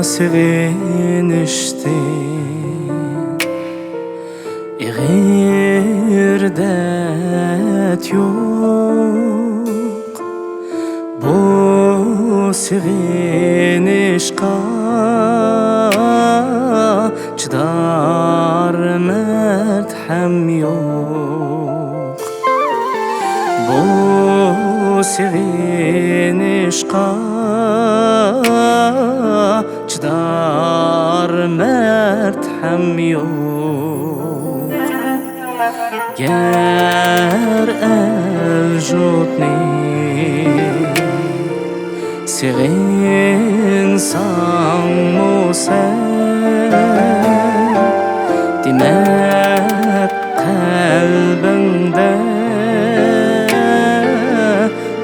seviniştin İğirdet yok Bu sevinişka Çıdar mert hem yok Bu sevinişka Çıdar mert hem yok Ger el jutni Sevinsan mu sen Demek kalbinde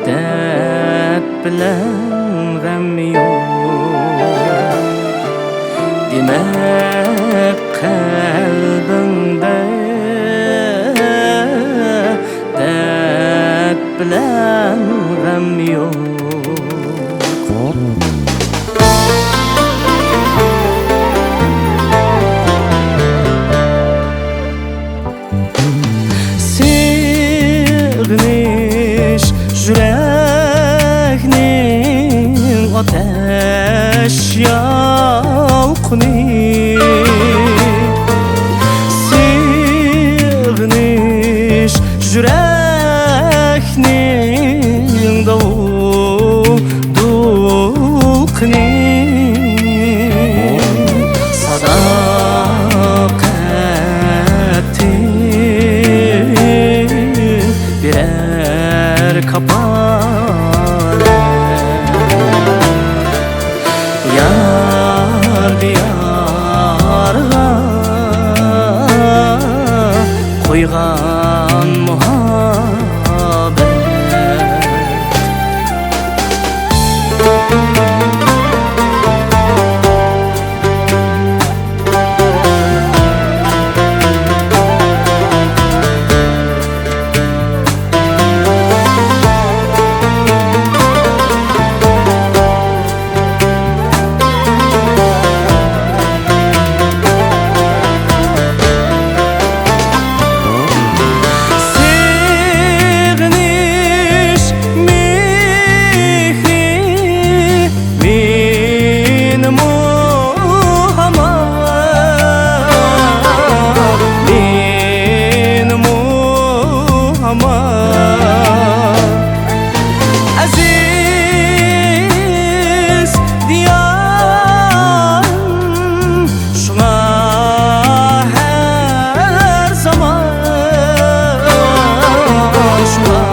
Dert bilen gam yok Demek kalbinde Dert bilen gam yok Sevginiş yüreğinin ateş yalkını Sevginiş yüreğinin dulkını birer kapare Yar diyarga koygan muhabbet Aziz diyarım şuna her zaman Şuna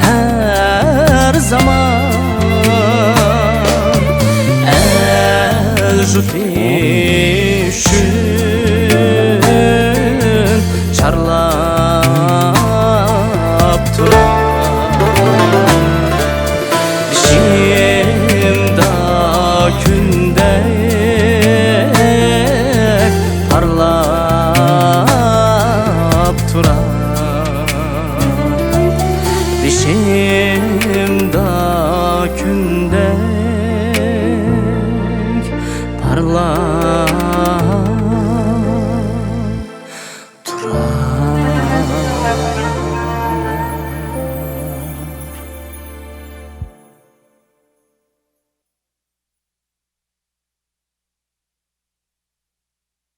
her zaman El jüfişün çarlap turar Günde parlap turar Dişimda günde parlap